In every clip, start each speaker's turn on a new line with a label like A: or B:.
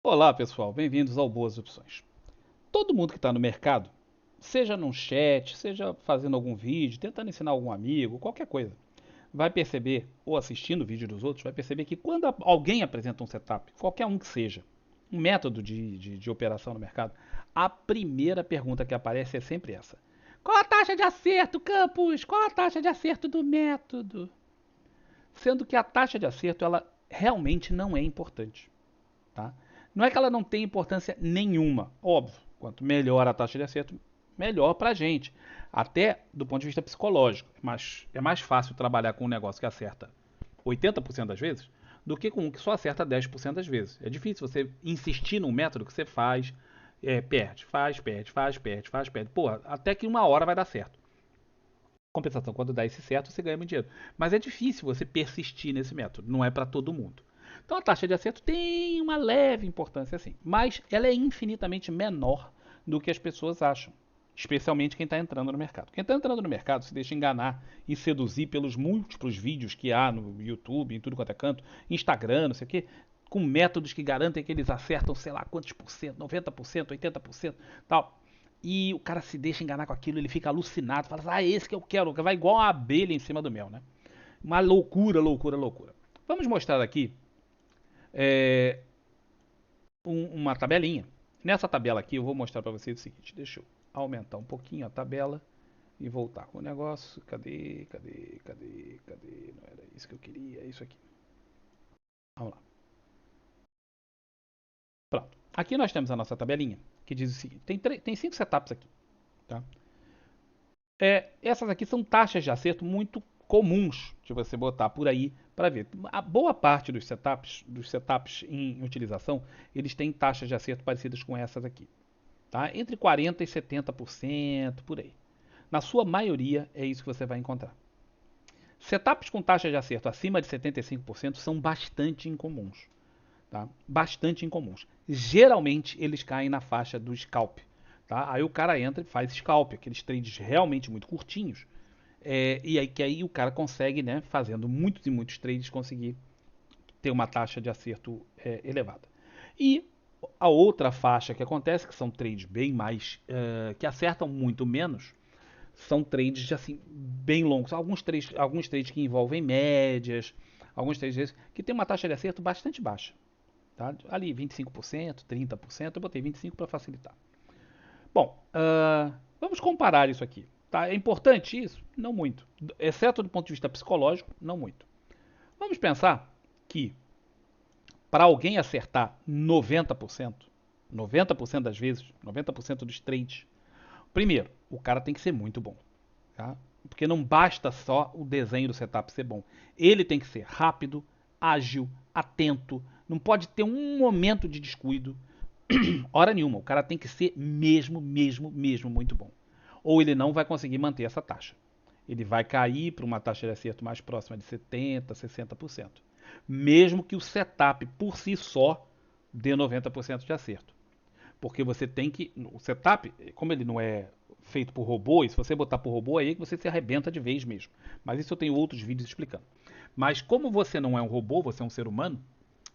A: Olá, pessoal, bem-vindos ao Boas Opções. Todo mundo que está no mercado, seja num chat, seja fazendo algum vídeo, tentando ensinar algum amigo, qualquer coisa, vai perceber, ou assistindo o vídeo dos outros, vai perceber que quando alguém apresenta um setup, qualquer um que seja, um método de operação no mercado, a primeira pergunta que aparece é sempre essa: qual a taxa de acerto, Campos? Qual a taxa de acerto do método? Sendo que a taxa de acerto, ela realmente não é importante. Tá? Não é que ela não tem importância nenhuma, óbvio. Quanto melhor a taxa de acerto, melhor para a gente. Até do ponto de vista psicológico. Mas é mais fácil trabalhar com um negócio que acerta 80% das vezes do que com um que só acerta 10% das vezes. É difícil você insistir num método que você faz, perde, perde. Porra, até que uma hora vai dar certo. Compensação, quando dá esse certo, você ganha muito dinheiro. Mas é difícil você persistir nesse método, não é para todo mundo. Então a taxa de acerto tem uma leve importância assim, mas ela é infinitamente menor do que as pessoas acham, especialmente quem está entrando no mercado. Quem está entrando no mercado se deixa enganar e seduzir pelos múltiplos vídeos que há no YouTube, em tudo quanto é canto, Instagram, não sei o quê, com métodos que garantem que eles acertam, sei lá quantos por cento, 90%, 80%, tal. E o cara se deixa enganar com aquilo, ele fica alucinado, fala assim, ah, esse que eu quero, vai igual uma abelha em cima do mel, né? Uma loucura, loucura, loucura. Vamos mostrar aqui é, uma tabelinha. Nessa tabela aqui eu vou mostrar para vocês o seguinte, deixa eu aumentar um pouquinho a tabela e voltar com o negócio. Cadê? Não era isso que eu queria, é isso aqui. Vamos lá. Pronto. Aqui nós temos a nossa tabelinha, que diz o seguinte, tem 5 setups aqui, tá? Essas aqui são taxas de acerto muito comuns de você botar por aí para ver. A boa parte dos setups em utilização, eles têm taxas de acerto parecidas com essas aqui, tá? Entre 40 e 70% por aí. Na sua maioria é isso que você vai encontrar. Setups com taxa de acerto acima de 75% são bastante incomuns, tá? Bastante incomuns. Geralmente eles caem na faixa do scalp, tá? Aí o cara entra e faz scalp, aqueles trades realmente muito curtinhos. E aí que aí o cara consegue, né, fazendo muitos e muitos trades, conseguir ter uma taxa de acerto elevada. E a outra faixa que acontece, que são trades bem mais, que acertam muito menos, são trades assim bem longos. Alguns trades que envolvem médias, alguns trades que tem uma taxa de acerto bastante baixa. Tá? Ali 25%, 30%, eu botei 25% para facilitar. Bom, vamos comparar isso aqui. Tá? É importante isso? Não muito. Exceto do ponto de vista psicológico, não muito. Vamos pensar que para alguém acertar 90% das vezes, 90% dos trades, primeiro, o cara tem que ser muito bom. Tá? Porque não basta só o desenho do setup ser bom. Ele tem que ser rápido, ágil, atento. Não pode ter um momento de descuido. Hora nenhuma. O cara tem que ser mesmo muito bom. Ou ele não vai conseguir manter essa taxa. Ele vai cair para uma taxa de acerto mais próxima de 70%, 60%. Mesmo que o setup por si só dê 90% de acerto. Porque você tem que. O setup, como ele não é feito por robô, e se você botar por robô, aí é que você se arrebenta de vez mesmo. Mas isso eu tenho outros vídeos explicando. Mas como você não é um robô, você é um ser humano,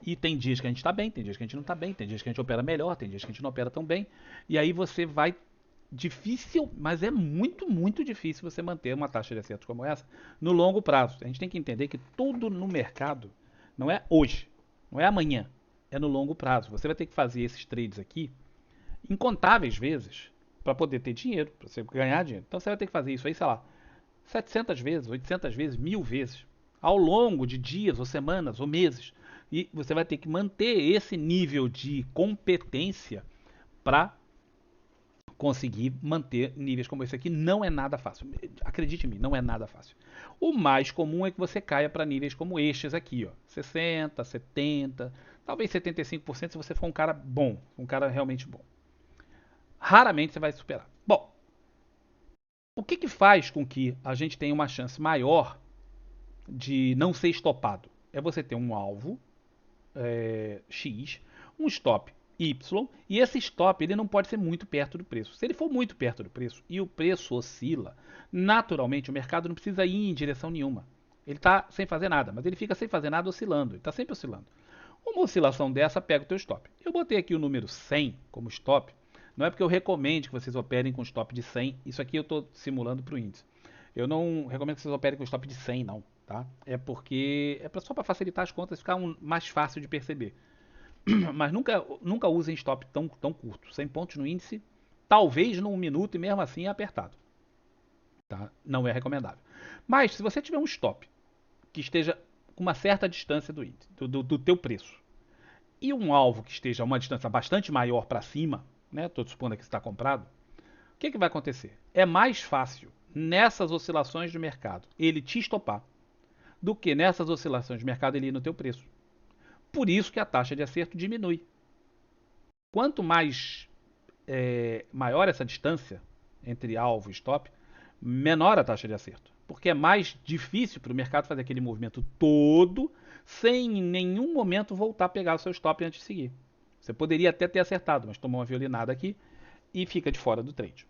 A: e tem dias que a gente está bem, tem dias que a gente não está bem, tem dias que a gente opera melhor, tem dias que a gente não opera tão bem. E aí você vai. Difícil, mas é muito difícil você manter uma taxa de acerto como essa no longo prazo. A gente tem que entender que tudo no mercado não é hoje, não é amanhã, é no longo prazo. Você vai ter que fazer esses trades aqui incontáveis vezes para poder ter dinheiro, para você ganhar dinheiro. Então você vai ter que fazer isso aí, sei lá, 700 vezes, 800 vezes, 1000 vezes, ao longo de dias, ou semanas, ou meses. E você vai ter que manter esse nível de competência para conseguir manter níveis como esse aqui. Não é nada fácil. Acredite em mim, não é nada fácil. O mais comum é que você caia para níveis como estes aqui, ó, 60, 70, talvez 75% se você for um cara bom, um cara realmente bom. Raramente você vai superar. Bom, o que faz com que a gente tenha uma chance maior de não ser estopado? É você ter um alvo X, um stop Y, e esse stop ele não pode ser muito perto do preço. Se ele for muito perto do preço e o preço oscila, naturalmente o mercado não precisa ir em direção nenhuma. Ele está sem fazer nada, mas ele fica sem fazer nada oscilando, ele está sempre oscilando. Uma oscilação dessa pega o teu stop. Eu botei aqui o número 100 como stop, não é porque eu recomende que vocês operem com stop de 100, isso aqui eu estou simulando para o índice. Eu não recomendo que vocês operem com stop de 100 não, tá? É porque só para facilitar as contas, ficar mais fácil de perceber. Mas nunca usem stop tão curto. 100 pontos no índice, talvez num minuto e mesmo assim é apertado. Tá? Não é recomendável. Mas se você tiver um stop que esteja com uma certa distância do índice, do teu preço, e um alvo que esteja a uma distância bastante maior para cima, né? Estou supondo que está comprado, o que vai acontecer? É mais fácil nessas oscilações de mercado ele te estopar do que nessas oscilações de mercado ele ir no teu preço. Por isso que a taxa de acerto diminui. Quanto mais maior essa distância entre alvo e stop, menor a taxa de acerto. Porque é mais difícil para o mercado fazer aquele movimento todo sem em nenhum momento voltar a pegar o seu stop antes de seguir. Você poderia até ter acertado, mas tomou uma violinada aqui e fica de fora do trade.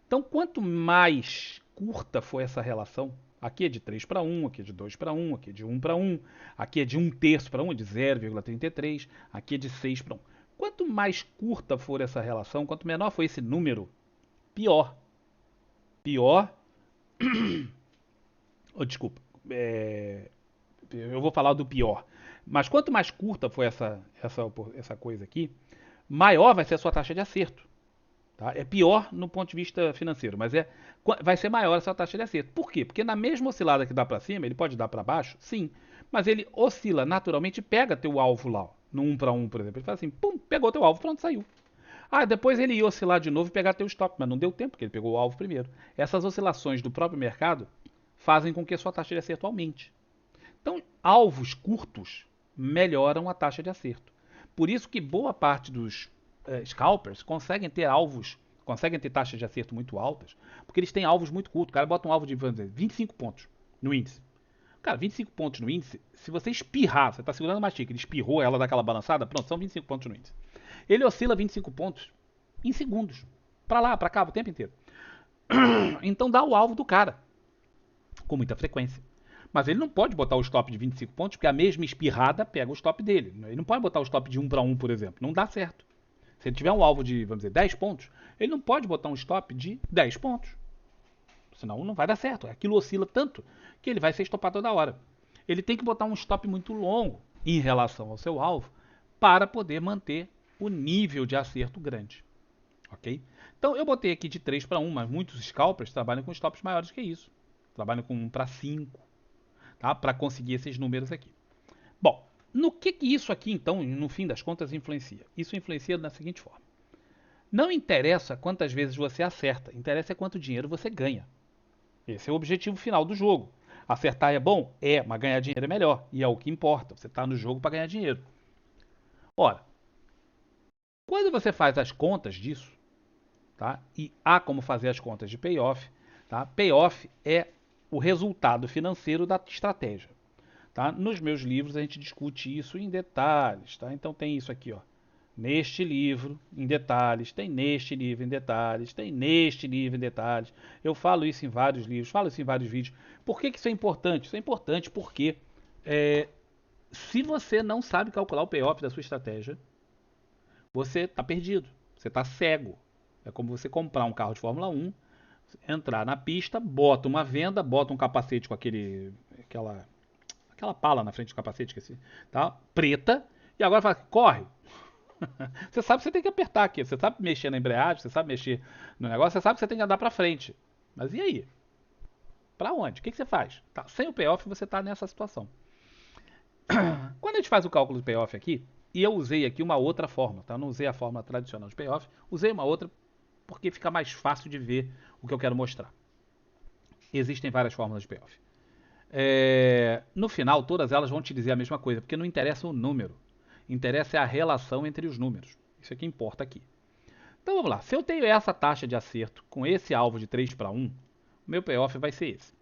A: Então, quanto mais curta for essa relação, aqui é de 3 para 1, aqui é de 2 para 1, aqui é de 1 para 1, aqui é de 1 terço para 1, é de 0,33, aqui é de 6 para 1. Quanto mais curta for essa relação, quanto menor for esse número, pior. Pior. Oh, desculpa. Eu vou falar do pior. Mas quanto mais curta for essa coisa aqui, maior vai ser a sua taxa de acerto. Tá? É pior no ponto de vista financeiro, mas vai ser maior a sua taxa de acerto. Por quê? Porque na mesma oscilada que dá para cima, ele pode dar para baixo, sim, mas ele oscila naturalmente e pega teu alvo lá, ó, no 1 para 1, por exemplo. Ele faz assim, pum, pegou teu alvo, pronto, saiu. Ah, depois ele ia oscilar de novo e pegar teu stop, mas não deu tempo, porque ele pegou o alvo primeiro. Essas oscilações do próprio mercado fazem com que a sua taxa de acerto aumente. Então, alvos curtos melhoram a taxa de acerto. Por isso que boa parte dos scalpers conseguem ter alvos, conseguem ter taxas de acerto muito altas, porque eles têm alvos muito curtos. O cara bota um alvo de, vamos dizer, 25 pontos no índice. Cara, 25 pontos no índice, se você espirrar, você está segurando uma xícara, ele espirrou, ela dá aquela balançada, pronto, são 25 pontos no índice. Ele oscila 25 pontos em segundos. Para lá, para cá, o tempo inteiro. Então dá o alvo do cara, com muita frequência. Mas ele não pode botar o stop de 25 pontos, porque a mesma espirrada pega o stop dele. Ele não pode botar o stop de 1 para 1, por exemplo. Não dá certo. Se ele tiver um alvo de, vamos dizer, 10 pontos, ele não pode botar um stop de 10 pontos. Senão não vai dar certo. Aquilo oscila tanto que ele vai ser estopado toda hora. Ele tem que botar um stop muito longo em relação ao seu alvo para poder manter o nível de acerto grande. Ok? Então eu botei aqui de 3 para 1, mas muitos scalpers trabalham com stops maiores que isso. Trabalham com 1 para 5, tá? Para conseguir esses números aqui. Bom, no que isso aqui então, no fim das contas, influencia? Isso influencia da seguinte forma. Não interessa quantas vezes você acerta, interessa quanto dinheiro você ganha. Esse é o objetivo final do jogo. Acertar é bom? É, mas ganhar dinheiro é melhor. E é o que importa. Você está no jogo para ganhar dinheiro. Ora, quando você faz as contas disso, tá? E há como fazer as contas de payoff, tá? Payoff é o resultado financeiro da estratégia. Tá? Nos meus livros a gente discute isso em detalhes. Tá? Então tem isso aqui, ó. Neste livro, em detalhes, tem neste livro em detalhes, tem neste livro em detalhes. Eu falo isso em vários livros, falo isso em vários vídeos. Por que isso é importante? Isso é importante porque se você não sabe calcular o payoff da sua estratégia, você está perdido, você está cego. É como você comprar um carro de Fórmula 1, entrar na pista, bota uma venda, bota um capacete com aquela pala na frente do capacete, esqueci, tá? Preta, e agora fala, corre. Você sabe que você tem que apertar aqui, você sabe mexer na embreagem, você sabe mexer no negócio, você sabe que você tem que andar para frente. Mas e aí? Para onde? O que você faz? Tá, sem o payoff você está nessa situação. Quando a gente faz o cálculo do payoff aqui, e eu usei aqui uma outra forma, tá? Eu não usei a forma tradicional de payoff, usei uma outra porque fica mais fácil de ver o que eu quero mostrar. Existem várias fórmulas de payoff. No final, todas elas vão te dizer a mesma coisa, porque não interessa o número. Interessa a relação entre os números. Isso é que importa aqui. Então vamos lá. Se eu tenho essa taxa de acerto com esse alvo de 3 para 1, o meu payoff vai ser esse.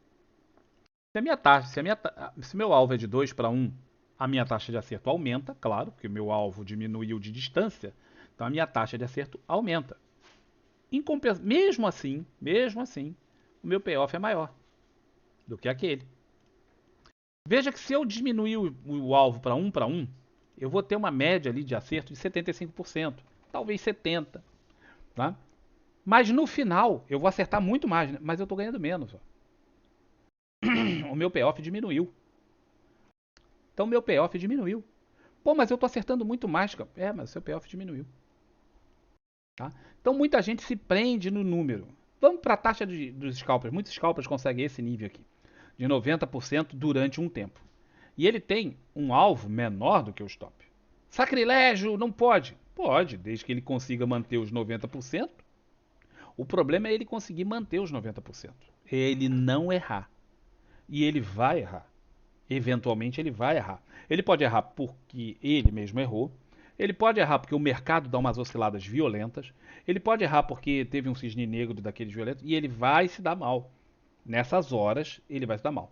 A: Se meu alvo é de 2 para 1, a minha taxa de acerto aumenta, claro, porque o meu alvo diminuiu de distância, então a minha taxa de acerto aumenta. Mesmo assim, o meu payoff é maior do que aquele. Veja que se eu diminuir o alvo para 1, eu vou ter uma média ali de acerto de 75%, talvez 70%, tá? Mas no final eu vou acertar muito mais, né? Mas eu estou ganhando menos. Ó. O meu payoff diminuiu. Então o meu payoff diminuiu. Pô, mas eu estou acertando muito mais, cara. É, mas o seu payoff diminuiu. Tá? Então muita gente se prende no número. Vamos para a taxa dos scalpers. Muitos scalpers conseguem esse nível aqui, de 90% durante um tempo. E ele tem um alvo menor do que o stop. Sacrilégio, não pode. Pode, desde que ele consiga manter os 90%. O problema é ele conseguir manter os 90%. Ele não errar. E ele vai errar. Eventualmente ele vai errar. Ele pode errar porque ele mesmo errou. Ele pode errar porque o mercado dá umas osciladas violentas. Ele pode errar porque teve um cisne negro daqueles violentos. E ele vai se dar mal. Nessas horas, ele vai se dar mal.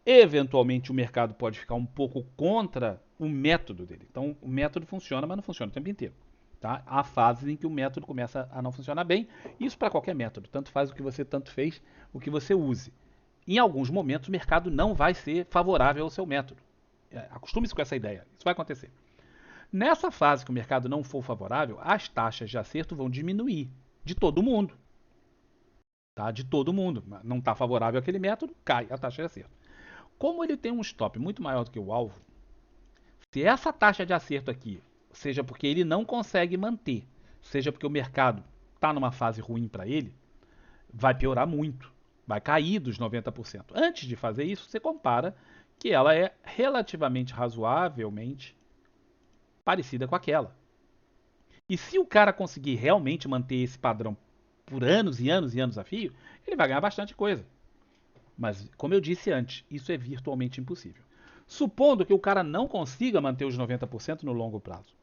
A: Eventualmente o mercado pode ficar um pouco contra o método dele. Então o método funciona, mas não funciona o tempo inteiro. Tá? Há fases em que o método começa a não funcionar bem. Isso para qualquer método. Tanto faz o que você tanto fez, o que você use. Em alguns momentos o mercado não vai ser favorável ao seu método. Acostume-se com essa ideia. Isso vai acontecer. Nessa fase que o mercado não for favorável, as taxas de acerto vão diminuir. De todo mundo. Tá? De todo mundo. Não está favorável àquele método, cai a taxa de acerto. Como ele tem um stop muito maior do que o alvo, se essa taxa de acerto aqui, seja porque ele não consegue manter, seja porque o mercado está numa fase ruim para ele, vai piorar muito. Vai cair dos 90%. Antes de fazer isso, você compara que ela é relativamente razoavelmente parecida com aquela. E se o cara conseguir realmente manter esse padrão por anos e anos e anos a fio, ele vai ganhar bastante coisa. Mas, como eu disse antes, isso é virtualmente impossível. Supondo que o cara não consiga manter os 90% no longo prazo,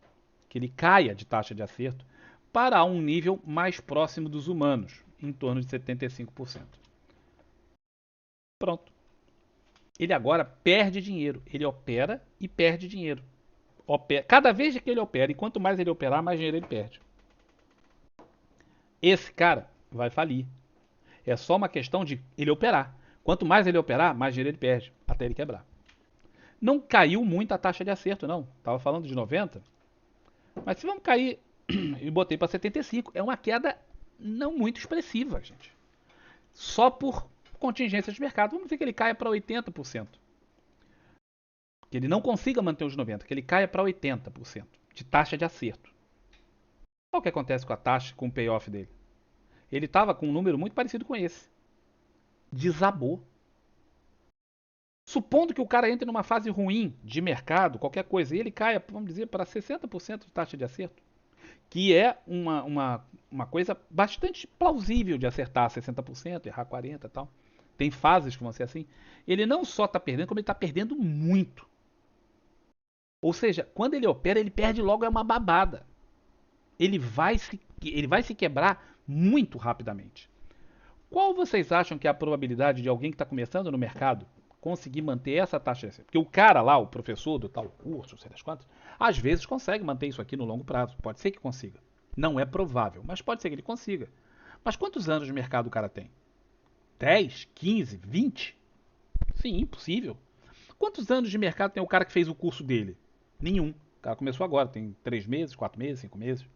A: que ele caia de taxa de acerto para um nível mais próximo dos humanos, em torno de 75%. Pronto. Ele agora perde dinheiro. Ele opera e perde dinheiro. Cada vez que ele opera, e quanto mais ele operar, mais dinheiro ele perde. Esse cara vai falir. É só uma questão de ele operar. Quanto mais ele operar, mais dinheiro ele perde, até ele quebrar. Não caiu muito a taxa de acerto, não. Estava falando de 90. Mas se vamos cair, e botei para 75, é uma queda não muito expressiva, gente. Só por contingência de mercado. Vamos dizer que ele caia para 80%. Que ele não consiga manter os 90%, que ele caia para 80% de taxa de acerto. Olha o que acontece com a taxa, com o payoff dele. Ele estava com um número muito parecido com esse. Desabou. Supondo que o cara entre numa fase ruim de mercado, qualquer coisa, e ele caia, vamos dizer, para 60% de taxa de acerto, que é uma coisa bastante plausível de acertar 60%, errar 40% e tal. Tem fases que vão ser assim. Ele não só está perdendo, como ele está perdendo muito. Ou seja, quando ele opera, ele perde logo, é uma babada. Ele vai se quebrar muito rapidamente. Qual vocês acham que é a probabilidade de alguém que está começando no mercado conseguir manter essa taxa de acerto? Porque o cara lá, o professor do tal curso, sei das quantas, às vezes consegue manter isso aqui no longo prazo. Pode ser que consiga. Não é provável, mas pode ser que ele consiga. Mas quantos anos de mercado o cara tem? 10, 15, 20? Sim, impossível. Quantos anos de mercado tem o cara que fez o curso dele? Nenhum. O cara começou agora, tem 3 meses, 4 meses, 5 meses.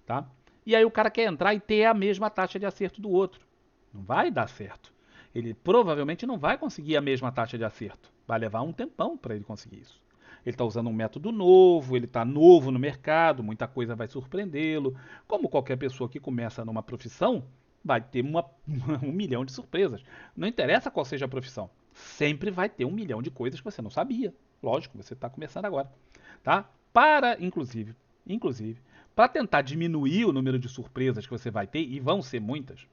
A: Tá? E aí o cara quer entrar e ter a mesma taxa de acerto do outro. Não vai dar certo. Ele provavelmente não vai conseguir a mesma taxa de acerto. Vai levar um tempão para ele conseguir isso. Ele está usando um método novo, ele está novo no mercado, muita coisa vai surpreendê-lo. Como qualquer pessoa que começa numa profissão, vai ter um milhão de surpresas. Não interessa qual seja a profissão, sempre vai ter um milhão de coisas que você não sabia. Lógico, você está começando agora. Tá? Inclusive, para tentar diminuir o número de surpresas que você vai ter, e vão ser muitas,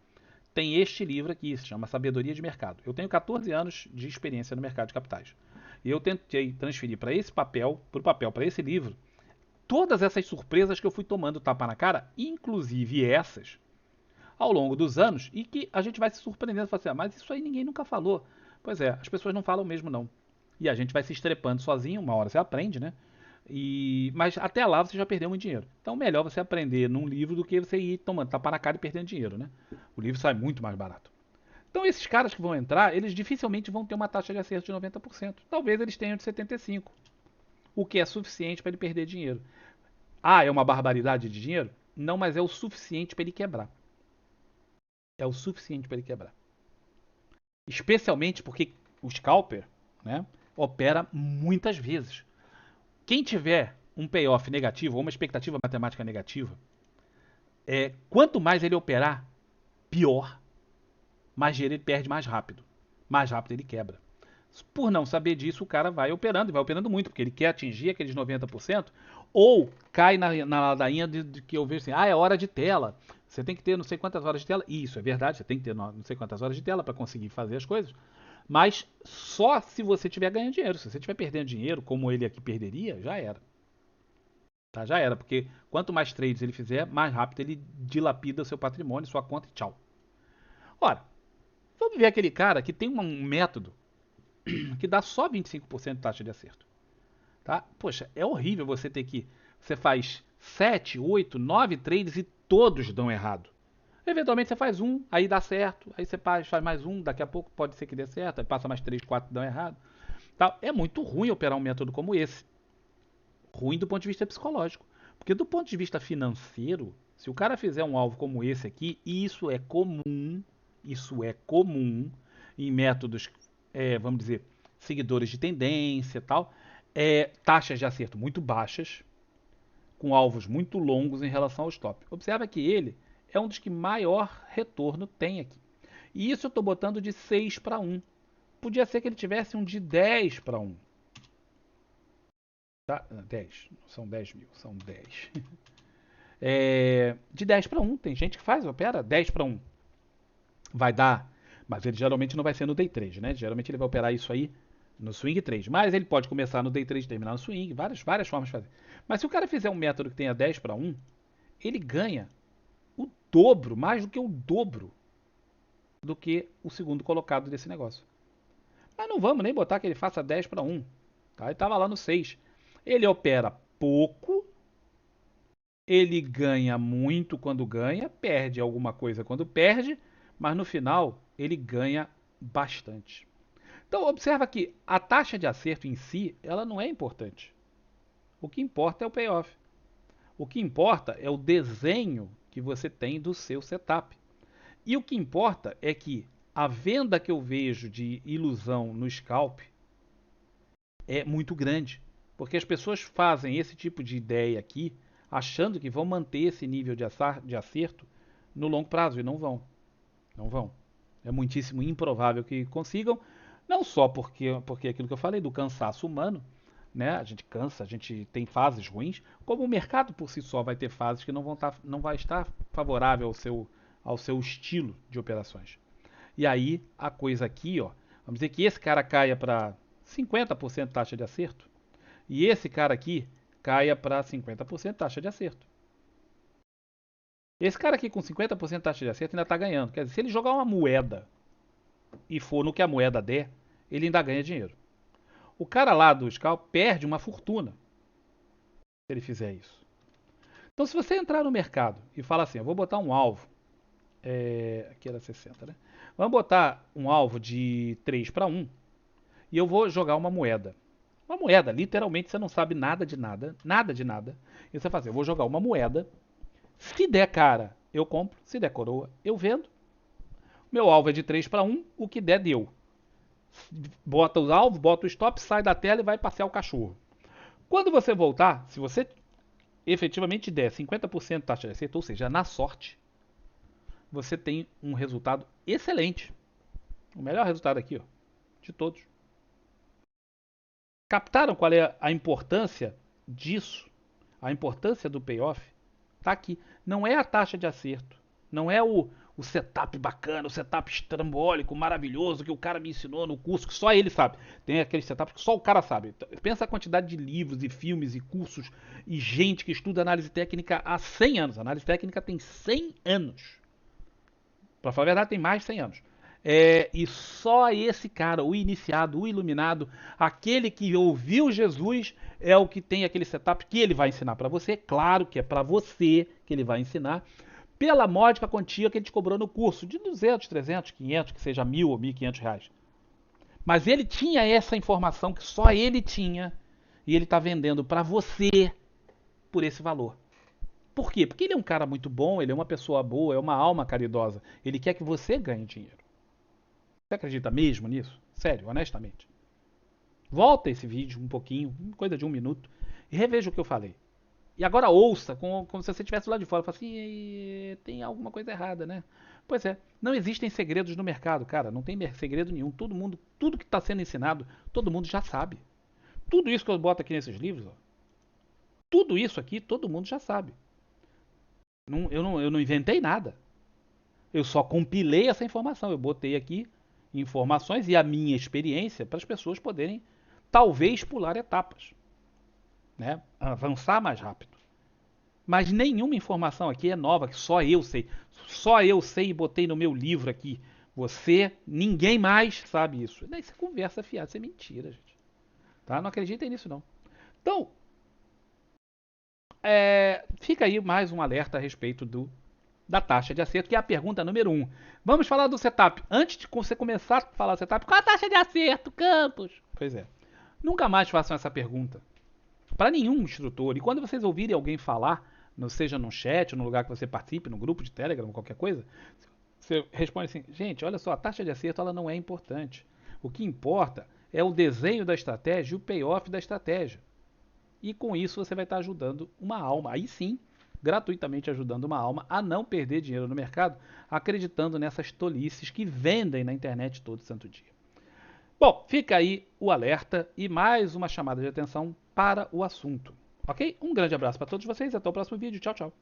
A: tem este livro aqui, se chama Sabedoria de Mercado. Eu tenho 14 anos de experiência no mercado de capitais. E eu tentei transferir para esse papel, para esse livro, todas essas surpresas que eu fui tomando tapa na cara, inclusive essas, ao longo dos anos, e que a gente vai se surpreendendo, assim, mas isso aí ninguém nunca falou. Pois é, as pessoas não falam mesmo não. E a gente vai se estrepando sozinho, uma hora você aprende, né? Mas até lá você já perdeu muito dinheiro. Então melhor você aprender num livro do que você ir tomando tapa na cara e perdendo dinheiro, né? O livro sai muito mais barato. Então esses caras que vão entrar, eles dificilmente vão ter uma taxa de acerto de 90%. Talvez eles tenham de 75%. o que é suficiente para ele perder dinheiro. Ah, é uma barbaridade de dinheiro? Não, mas é o suficiente para ele quebrar. É o suficiente para ele quebrar. Especialmente porque o scalper, né, opera muitas vezes. Quem tiver um payoff negativo ou uma expectativa matemática negativa, quanto mais ele operar, pior. Mais dinheiro ele perde mais rápido ele quebra. Por não saber disso, o cara vai operando e vai operando muito, porque ele quer atingir aqueles 90%, ou cai na ladainha de que eu vejo assim, é hora de tela. Você tem que ter não sei quantas horas de tela. E isso é verdade, você tem que ter não sei quantas horas de tela para conseguir fazer as coisas. Mas só se você estiver ganhando dinheiro. Se você estiver perdendo dinheiro, como ele aqui perderia, já era. Tá? Já era, porque quanto mais trades ele fizer, mais rápido ele dilapida o seu patrimônio, sua conta e tchau. Ora, vamos ver aquele cara que tem um método que dá só 25% de taxa de acerto. Tá? Poxa, é horrível você ter que. Você faz 7, 8, 9 trades e todos dão errado. Eventualmente você faz um, aí dá certo, aí você faz mais um, daqui a pouco pode ser que dê certo, aí passa mais 3, 4 dão errado. Tá? É muito ruim operar um método como esse. Ruim do ponto de vista psicológico. Porque do ponto de vista financeiro, se o cara fizer um alvo como esse aqui, e isso é comum em métodos, vamos dizer, seguidores de tendência e tal, taxas de acerto muito baixas, com alvos muito longos em relação ao stop. Observa que ele é um dos que maior retorno tem aqui. E isso eu estou botando de 6 para 1. Podia ser que ele tivesse um de 10 para 1. Tá? 10, não são 10 mil, são 10. De 10 para 1, tem gente que faz, opera 10 para 1. Vai dar, mas ele geralmente não vai ser no day trade, né? Geralmente ele vai operar isso aí no swing trade. Mas ele pode começar no day trade e terminar no swing, várias formas de fazer. Mas se o cara fizer um método que tenha 10 para 1, ele ganha o dobro, mais do que o dobro do que o segundo colocado desse negócio. Mas não vamos nem botar que ele faça 10 para 1. Tá? Ele estava lá no 6. Ele opera pouco, ele ganha muito quando ganha, perde alguma coisa quando perde, mas no final ele ganha bastante. Então observa que a taxa de acerto em si, ela não é importante. O que importa é o payoff. O que importa é o desenho que você tem do seu setup. E o que importa é que a venda que eu vejo de ilusão no scalp é muito grande. Porque as pessoas fazem esse tipo de ideia aqui, achando que vão manter esse nível de acerto no longo prazo, e não vão. Não vão. É muitíssimo improvável que consigam, não só porque aquilo que eu falei do cansaço humano, né? A gente cansa, a gente tem fases ruins, como o mercado por si só vai ter fases que não vai estar favorável ao seu estilo de operações. E aí a coisa aqui, ó, vamos dizer que esse cara caia para 50% taxa de acerto e esse cara aqui caia para 50% taxa de acerto. Esse cara aqui com 50% taxa de acerto ainda está ganhando. Quer dizer, se ele jogar uma moeda e for no que a moeda der, ele ainda ganha dinheiro. O cara lá do scalp perde uma fortuna se ele fizer isso. Então, se você entrar no mercado e falar assim, eu vou botar um alvo, aqui era 60, né? Vamos botar um alvo de 3 para 1 e eu vou jogar uma moeda. Uma moeda, literalmente você não sabe nada de nada, nada de nada. E você faz assim, eu vou jogar uma moeda, se der cara, eu compro, se der coroa, eu vendo. Meu alvo é de 3 para 1, o que der deu. Bota os alvos, bota o stop, sai da tela e vai passear o cachorro. Quando você voltar, se você efetivamente der 50% de taxa de acerto, ou seja, na sorte, você tem um resultado excelente. O melhor resultado aqui, ó, de todos. Captaram qual é a importância disso? A importância do payoff está aqui. Não é a taxa de acerto. Não é o setup bacana, o setup estrambólico, maravilhoso que o cara me ensinou no curso, que só ele sabe. Tem aquele setup que só o cara sabe. Pensa a quantidade de livros e filmes e cursos e gente que estuda análise técnica há 100 anos. A análise técnica tem 100 anos. Para falar a verdade, tem mais de 100 anos. E só esse cara, o iniciado, o iluminado, aquele que ouviu Jesus, é o que tem aquele setup que ele vai ensinar para você. Claro que é para você que ele vai ensinar, pela módica quantia que a gente cobrou no curso, de 200, 300, 500, que seja 1.000 ou 1.500 reais. Mas ele tinha essa informação que só ele tinha, e ele está vendendo para você por esse valor. Por quê? Porque ele é um cara muito bom, ele é uma pessoa boa, é uma alma caridosa. Ele quer que você ganhe dinheiro. Você acredita mesmo nisso? Sério, honestamente. Volta esse vídeo um pouquinho, coisa de 1 minuto, e reveja o que eu falei. E agora ouça, como se você estivesse lá de fora. Fala assim, tem alguma coisa errada, né? Pois é, não existem segredos no mercado, cara. Não tem segredo nenhum. Todo mundo, tudo que está sendo ensinado, todo mundo já sabe. Tudo isso que eu boto aqui nesses livros, ó, tudo isso aqui, todo mundo já sabe. Eu não inventei nada. Eu só compilei essa informação. Eu botei aqui informações e a minha experiência para as pessoas poderem, talvez, pular etapas, né? Avançar mais rápido. Mas nenhuma informação aqui é nova, que só eu sei. Só eu sei e botei no meu livro aqui. Você, ninguém mais sabe isso. Isso é conversa fiada, isso é mentira, gente. Tá? Não acreditem nisso, não. Então, fica aí mais um alerta a respeito da taxa de acerto, que é a pergunta número 1. Vamos falar do setup. Antes de você começar a falar do setup, qual a taxa de acerto, Campos? Pois é. Nunca mais façam essa pergunta para nenhum instrutor. E quando vocês ouvirem alguém falar, seja no chat, ou no lugar que você participe, no grupo de Telegram, qualquer coisa, você responde assim: gente, olha só, a taxa de acerto ela não é importante. O que importa é o desenho da estratégia e o payoff da estratégia. E com isso você vai estar ajudando uma alma, aí sim, gratuitamente ajudando uma alma a não perder dinheiro no mercado, acreditando nessas tolices que vendem na internet todo santo dia. Bom, fica aí o alerta e mais uma chamada de atenção para o assunto. Ok? Um grande abraço para todos vocês e até o próximo vídeo. Tchau, tchau.